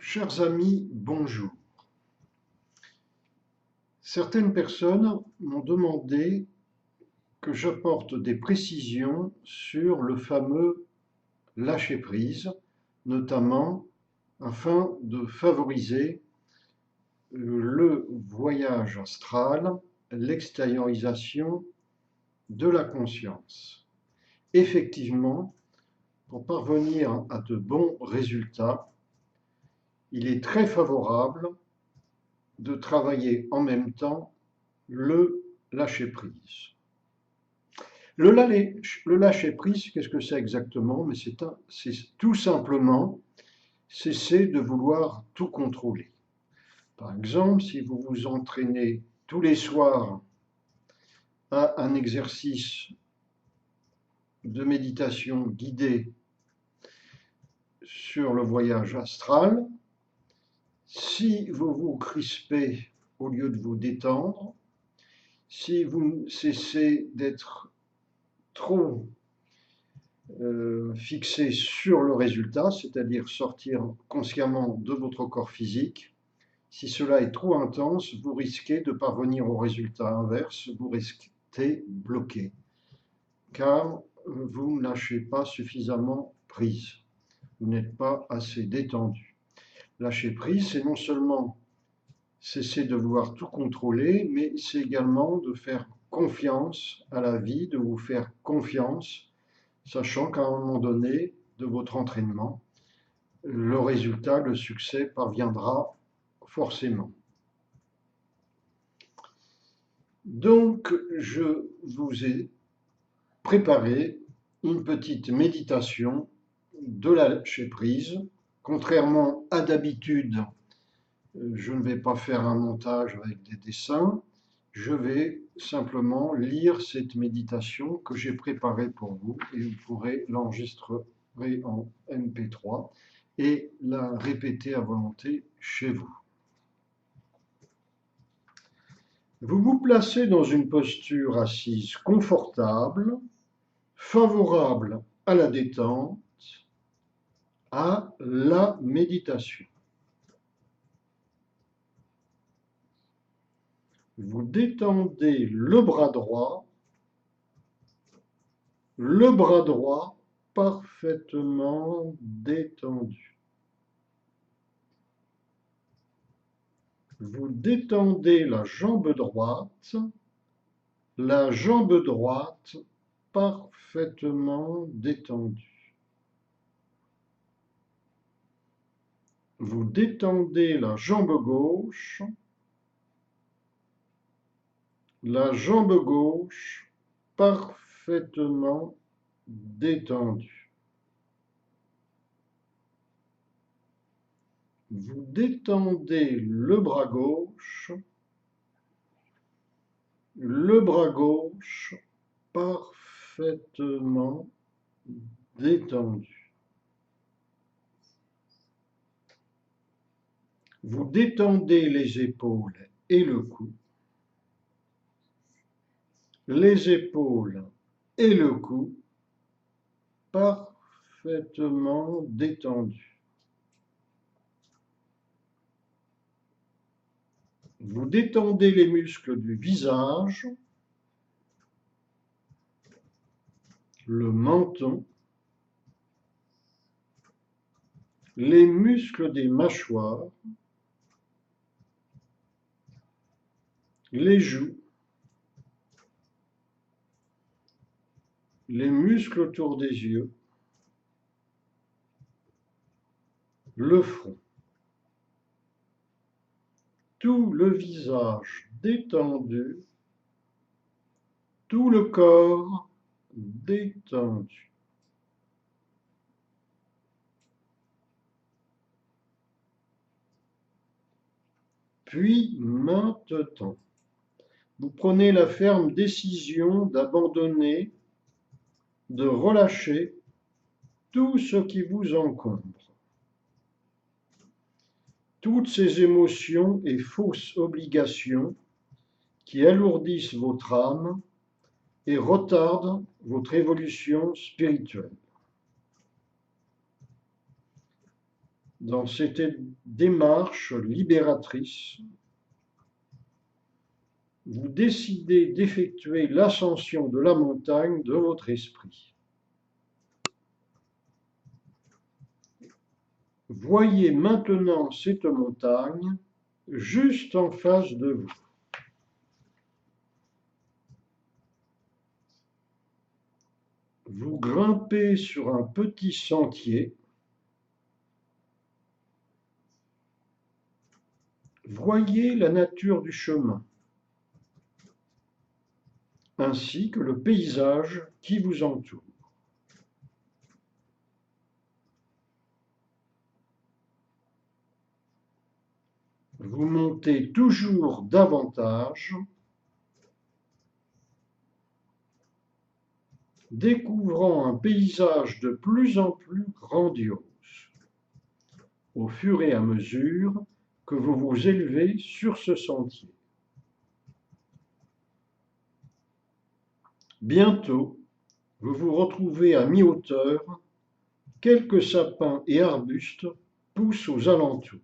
Chers amis, bonjour. Certaines personnes m'ont demandé que j'apporte des précisions sur le fameux lâcher-prise, notamment afin de favoriser le voyage astral, l'extériorisation de la conscience. Effectivement, pour parvenir à de bons résultats, il est très favorable de travailler en même temps le lâcher-prise. Le lâcher-prise, qu'est-ce que c'est exactement? Mais c'est tout simplement cesser de vouloir tout contrôler. Par exemple, si vous vous entraînez tous les soirs à un exercice de méditation guidée sur le voyage astral, si vous vous crispez au lieu de vous détendre, si vous cessez d'être trop fixé sur le résultat, c'est-à-dire sortir consciemment de votre corps physique, si cela est trop intense, vous risquez de parvenir au résultat inverse, vous restez bloqué, car vous ne lâchez pas suffisamment prise, vous n'êtes pas assez détendu. Lâcher prise, c'est non seulement cesser de vouloir tout contrôler, mais c'est également de faire confiance à la vie, de vous faire confiance, sachant qu'à un moment donné de votre entraînement, le résultat, le succès parviendra forcément. Donc, je vous ai préparé une petite méditation de lâcher prise. Contrairement à d'habitude, je ne vais pas faire un montage avec des dessins, je vais simplement lire cette méditation que j'ai préparée pour vous et vous pourrez l'enregistrer en MP3 et la répéter à volonté chez vous. Vous vous placez dans une posture assise confortable, favorable à la détente, à la méditation. Vous détendez le bras droit parfaitement détendu. Vous détendez la jambe droite parfaitement détendue. Vous détendez la jambe gauche parfaitement détendue. Vous détendez le bras gauche parfaitement détendu. Vous détendez les épaules et le cou. Les épaules et le cou parfaitement détendus. Vous détendez les muscles du visage, le menton, les muscles des mâchoires, les joues, les muscles autour des yeux, le front. Tout le visage détendu, tout le corps détendu. Puis maintenant, vous prenez la ferme décision d'abandonner, de relâcher tout ce qui vous encombre. Toutes ces émotions et fausses obligations qui alourdissent votre âme et retardent votre évolution spirituelle. Dans cette démarche libératrice, vous décidez d'effectuer l'ascension de la montagne de votre esprit. Voyez maintenant cette montagne juste en face de vous. Vous grimpez sur un petit sentier. Voyez la nature du chemin, ainsi que le paysage qui vous entoure. Vous montez toujours davantage, découvrant un paysage de plus en plus grandiose, au fur et à mesure que vous vous élevez sur ce sentier. Bientôt, vous vous retrouvez à mi-hauteur, quelques sapins et arbustes poussent aux alentours.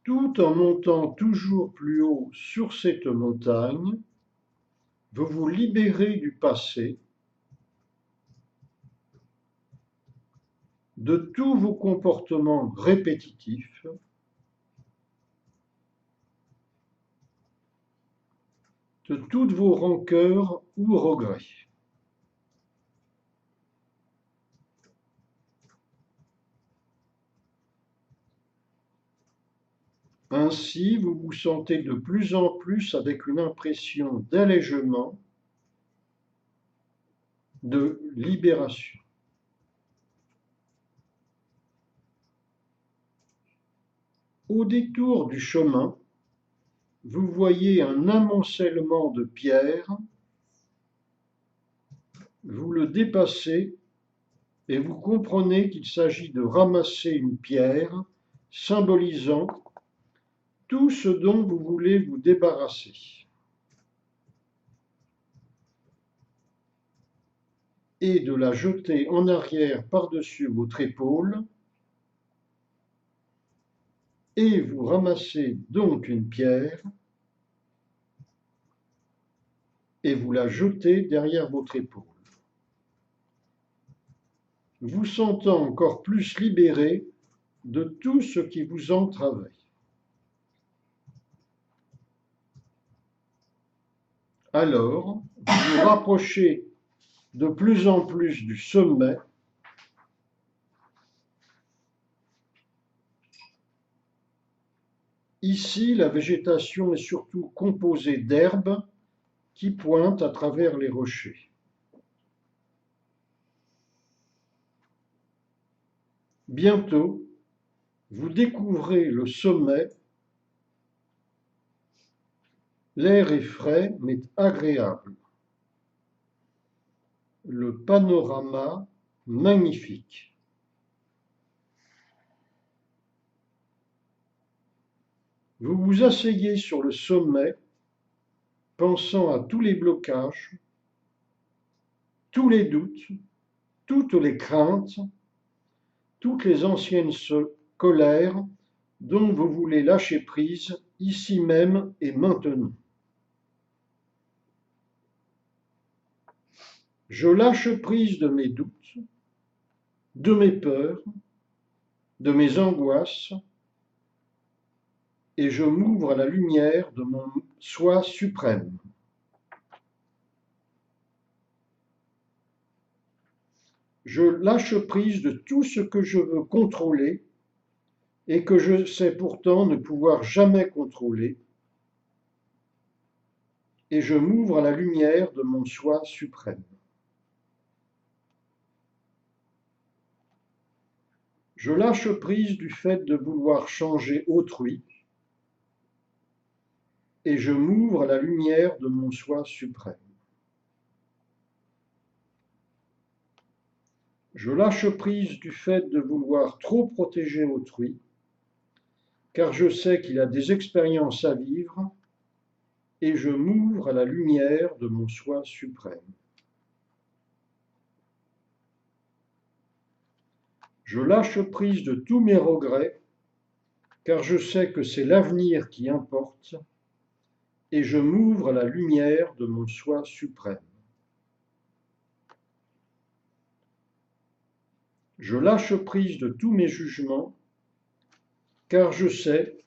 Tout en montant toujours plus haut sur cette montagne, vous vous libérez du passé, de tous vos comportements répétitifs, de toutes vos rancœurs ou regrets. Ainsi, vous vous sentez de plus en plus avec une impression d'allègement, de libération. Au détour du chemin, vous voyez un amoncellement de pierres, vous le dépassez et vous comprenez qu'il s'agit de ramasser une pierre symbolisant tout ce dont vous voulez vous débarrasser. Et de la jeter en arrière par-dessus votre épaule, et vous ramassez donc une pierre et vous la jetez derrière votre épaule, vous sentant encore plus libéré de tout ce qui vous entravait. Alors, vous vous rapprochez de plus en plus du sommet. Ici, la végétation est surtout composée d'herbes qui pointent à travers les rochers. Bientôt, vous découvrez le sommet. L'air est frais mais agréable. Le panorama magnifique. Vous vous asseyez sur le sommet, pensant à tous les blocages, tous les doutes, toutes les craintes, toutes les anciennes colères dont vous voulez lâcher prise ici même et maintenant. Je lâche prise de mes doutes, de mes peurs, de mes angoisses, et je m'ouvre à la lumière de mon soi suprême. Je lâche prise de tout ce que je veux contrôler et que je sais pourtant ne pouvoir jamais contrôler, et je m'ouvre à la lumière de mon soi suprême. Je lâche prise du fait de vouloir changer autrui, et je m'ouvre à la lumière de mon soi suprême. Je lâche prise du fait de vouloir trop protéger autrui, car je sais qu'il a des expériences à vivre, et je m'ouvre à la lumière de mon soi suprême. Je lâche prise de tous mes regrets, car je sais que c'est l'avenir qui importe, et je m'ouvre à la lumière de mon soi suprême. Je lâche prise de tous mes jugements, car je sais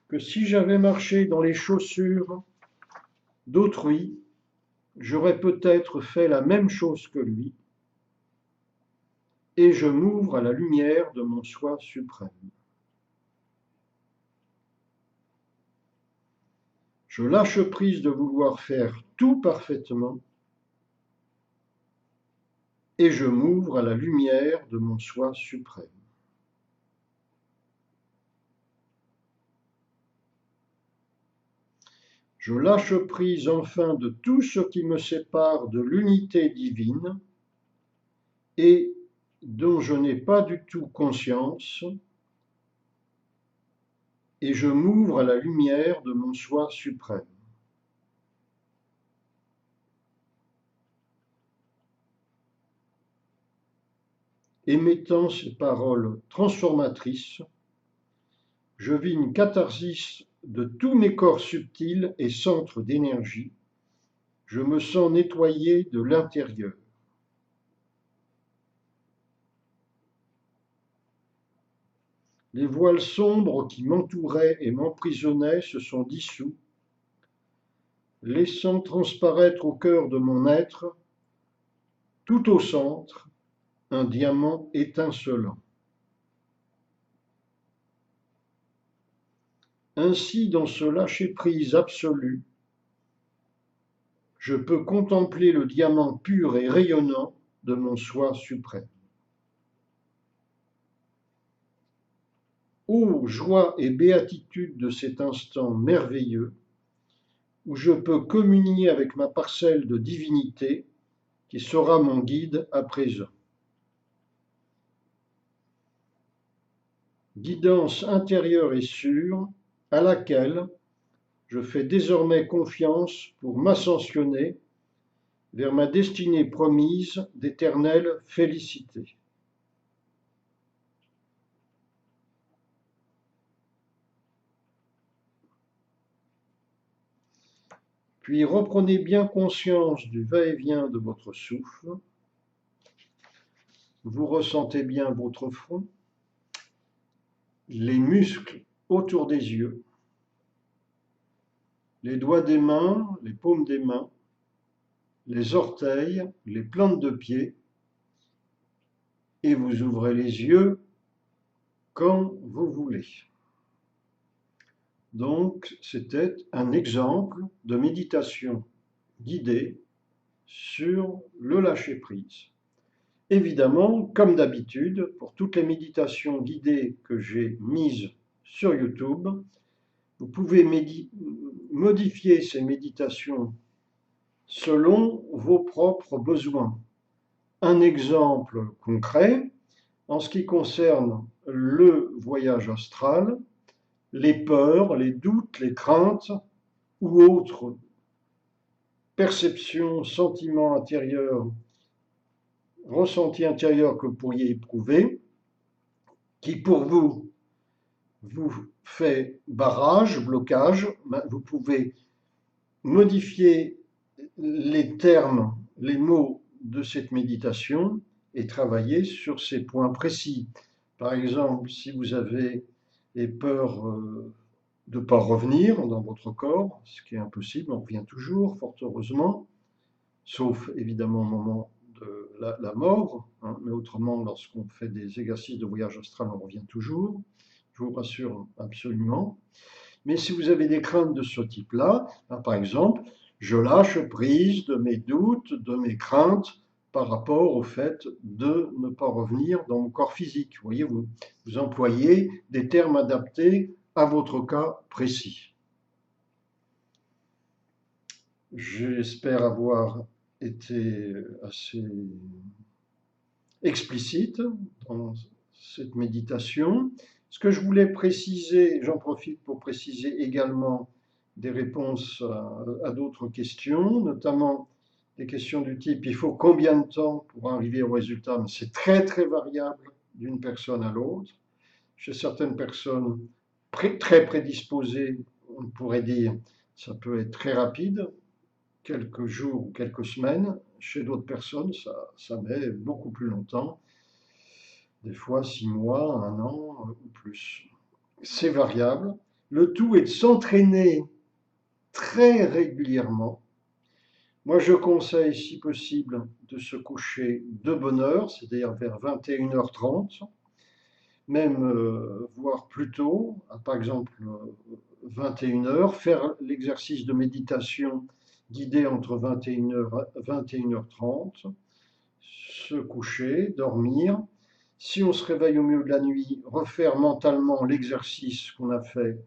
que si j'avais marché dans les chaussures d'autrui, j'aurais peut-être fait la même chose que lui, et je m'ouvre à la lumière de mon soi suprême. Je lâche prise de vouloir faire tout parfaitement, et je m'ouvre à la lumière de mon soi suprême. Je lâche prise enfin de tout ce qui me sépare de l'unité divine et dont je n'ai pas du tout conscience, et je m'ouvre à la lumière de mon soi suprême. Émettant ces paroles transformatrices, je vis une catharsis de tous mes corps subtils et centres d'énergie. Je me sens nettoyé de l'intérieur. Les voiles sombres qui m'entouraient et m'emprisonnaient se sont dissous, laissant transparaître au cœur de mon être, tout au centre, un diamant étincelant. Ainsi, dans ce lâcher-prise absolu, je peux contempler le diamant pur et rayonnant de mon soi suprême. Ô joie et béatitude de cet instant merveilleux, où je peux communier avec ma parcelle de divinité qui sera mon guide à présent. Guidance intérieure et sûre à laquelle je fais désormais confiance pour m'ascensionner vers ma destinée promise d'éternelle félicité. Puis reprenez bien conscience du va-et-vient de votre souffle. Vous ressentez bien votre front, les muscles autour des yeux, les doigts des mains, les paumes des mains, les orteils, les plantes de pied, et vous ouvrez les yeux quand vous voulez. Donc, c'était un exemple de méditation guidée sur le lâcher-prise. Évidemment, comme d'habitude, pour toutes les méditations guidées que j'ai mises sur YouTube, vous pouvez modifier ces méditations selon vos propres besoins. Un exemple concret, en ce qui concerne le voyage astral, les peurs, les doutes, les craintes ou autres perceptions, sentiments intérieurs, ressentis intérieurs que vous pourriez éprouver, qui pour vous fait barrage, blocage, vous pouvez modifier les termes, les mots de cette méditation et travailler sur ces points précis. Par exemple, si vous avez peur de ne pas revenir dans votre corps, ce qui est impossible, on revient toujours, fort heureusement, sauf évidemment au moment de la mort, hein, mais autrement, lorsqu'on fait des exercices de voyage astral, on revient toujours, je vous rassure absolument. Mais si vous avez des craintes de ce type-là, par exemple, je lâche prise de mes doutes, de mes craintes par rapport au fait de ne pas revenir dans mon corps physique. Vous voyez, vous employez des termes adaptés à votre cas précis. J'espère avoir été assez explicite dans cette méditation. Ce que je voulais préciser, j'en profite pour préciser également des réponses à d'autres questions, notamment des questions du type « il faut combien de temps pour arriver au résultat ?» Mais c'est très très variable d'une personne à l'autre. Chez certaines personnes très prédisposées, on pourrait dire, ça peut être très rapide, quelques jours ou quelques semaines. Chez d'autres personnes, ça met beaucoup plus longtemps, des fois 6 mois, un an ou plus. C'est variable. Le tout est de s'entraîner très régulièrement. Moi, je conseille, si possible, de se coucher de bonne heure, c'est-à-dire vers 21h30, même voire plus tôt, par exemple 21h, faire l'exercice de méditation guidé entre 21h et 21h30, se coucher, dormir. Si on se réveille au milieu de la nuit, refaire mentalement l'exercice qu'on a fait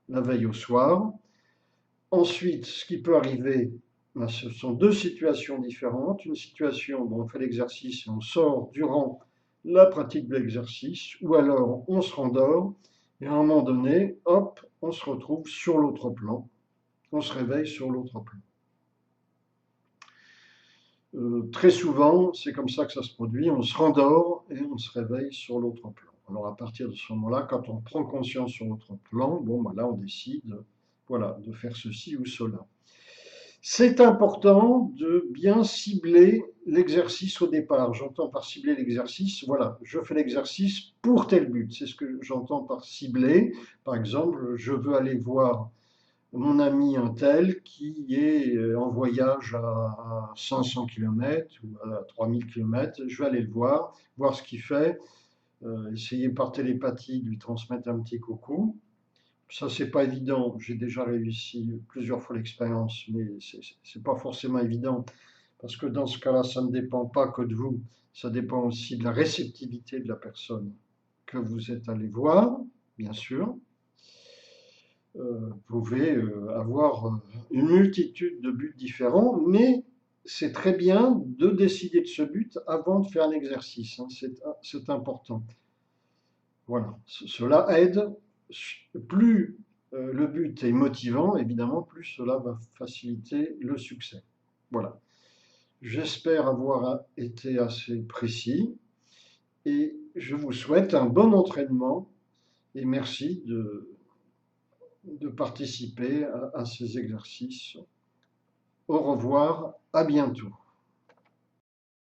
la veille au soir. Ensuite, ce qui peut arriver, ce sont deux situations différentes. Une situation où on fait l'exercice et on sort durant la pratique de l'exercice, ou alors on se rendort et à un moment donné, hop, on se retrouve sur l'autre plan. On se réveille sur l'autre plan. Très souvent, c'est comme ça que ça se produit. On se rendort et on se réveille sur l'autre plan. Alors à partir de ce moment-là, quand on prend conscience sur l'autre plan, bon, ben là on décide, voilà, de faire ceci ou cela. C'est important de bien cibler l'exercice au départ. J'entends par cibler l'exercice, voilà, je fais l'exercice pour tel but. C'est ce que j'entends par cibler. Par exemple, je veux aller voir mon ami un tel qui est en voyage à 500 km ou à 3000 km. Je vais aller le voir, voir ce qu'il fait, essayer par télépathie de lui transmettre un petit coucou. Ça, c'est pas évident. J'ai déjà réussi plusieurs fois l'expérience, mais c'est pas forcément évident parce que dans ce cas-là, ça ne dépend pas que de vous. Ça dépend aussi de la réceptivité de la personne que vous êtes allé voir, bien sûr. Vous pouvez avoir une multitude de buts différents, mais c'est très bien de décider de ce but avant de faire un exercice. Hein. C'est important. Voilà. Cela aide. Plus le but est motivant, évidemment, plus cela va faciliter le succès. Voilà. J'espère avoir été assez précis et je vous souhaite un bon entraînement et merci de participer à ces exercices. Au revoir, à bientôt.